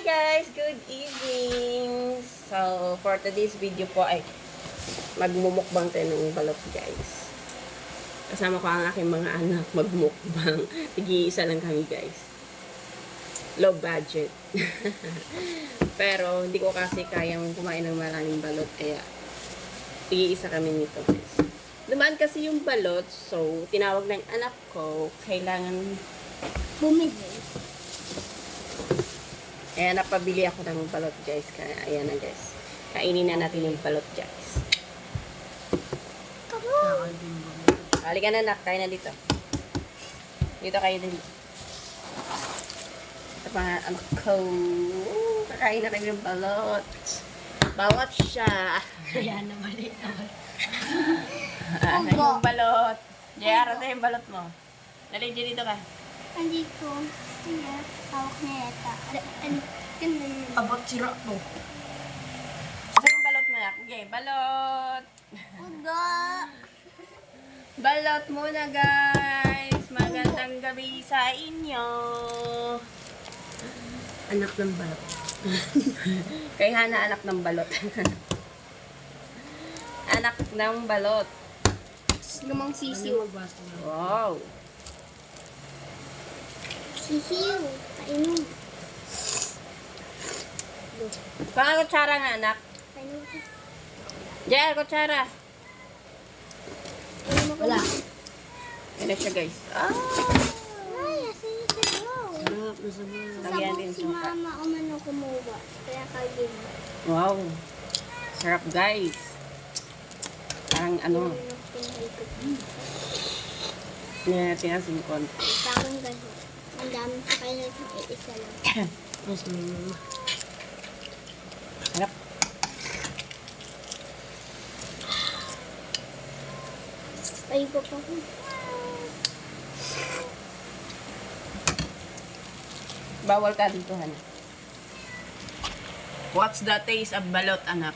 guys! Good evening! So, for today's video po ay magmumukbang tayo ng balot guys. Kasama ko ang aking mga anak magmukbang. Tig-iisa lang kami guys. Low budget. Pero hindi ko kasi kayang kumain ng maraming balot kaya tig-iisa kami nito guys. Dumaan kasi yung balot so tinawag ng anak ko kailangan bumili. Kaya napabili ako ng balot guys. Kaya ayan na guys. Kainin na natin yung balot guys. Halika na nak. Kain na dito. Dito kayo din. Ito pa anak ko. Kakain na kayo ng balot. Balot siya. Ayan na mali naman. Yung balot. JR, ito yung balot mo. Dali, dito ka. Andito. Kaya, hawak na yata. Abot sira mo. Ito yung balot mo nak. Okay, balot. Uga! Balot muna guys. Magandang gabi sa inyo. Anak ng balot. Kay Hana anak ng balot. Anak ng balot. Lumang sisiw. Wow. Sisiw. Painom. Kung kutsara nga anak. Painom ako. Jer, kutsara. Painom ako. Wala. Yan na siya guys. Ah. Ay, asin yung sabaw. Sarap na sarap. Lagyan Sabog din si suka. mama umano kumuha. Kaya kagin. Wow. Sarap guys. Parang ano. Yan natin asin konti. Sakong ganun. Ang dami sa kanya isa lang. Mas Sarap. Ay, ko pa ko. Bawal ka dito, Hana. What's the taste of balot, anak?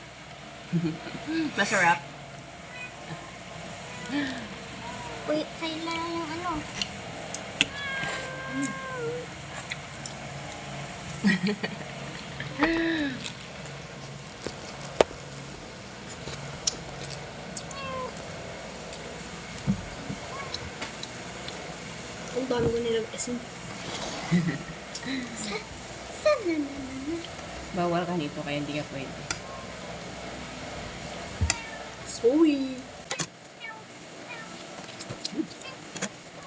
Masarap. Uy, sa'yo lang yung ano. ang dami ko nilang asin. Saan na naman? Bawal ka nito, kaya hindi ka pwede. Soy!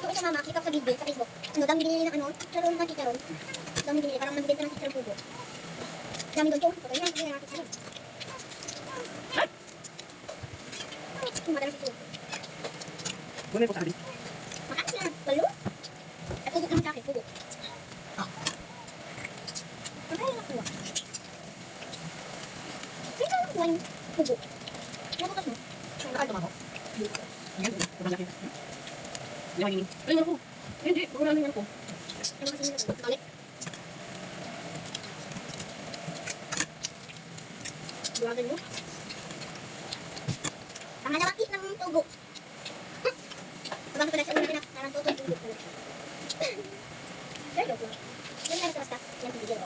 Yung isa mama, kita ko sa video, sa Facebook. Ano, dami binili ng ano, chicharon na chicharon. Dami binili, parang nagbibenta ng chicharon pugo. Dami doon yung, pagkain na, binili natin chicharon. Yung madalang chicharon. Bumili po sa akin. Makain sila, balo. At pugo naman sa akin, pugo. Pagkain na kuha. Hindi ka lang kuha yung pugo. Nabukas mo. Nakal ako. Yan, malaki. Hindi makingin. Ay, ako. Hindi, wala na ako. Nabukas mo na balik. Buwagan mo. Pangalawaki ng tugo. Abang ko na sa una na parang tugo tugo. Sir, joke lang. Yan na basta yung video.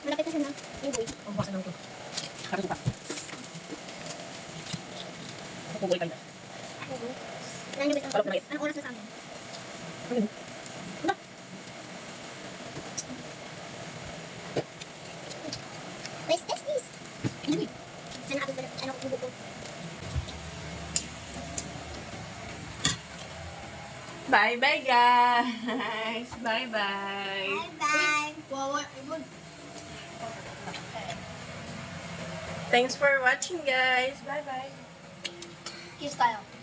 Malapit na siya na. Yung boy. Ang basa lang ko. Kapit pa. Ako buhay kayo. Tugo. Ilan yung bitang anong oras na sa amin? Let's test this. Sana ako pala, ano ko tugo ko. Bye-bye, guys. Bye-bye. Bye. Wawa, ibon. Thanks for watching, guys. Bye-bye. Kiss tayo.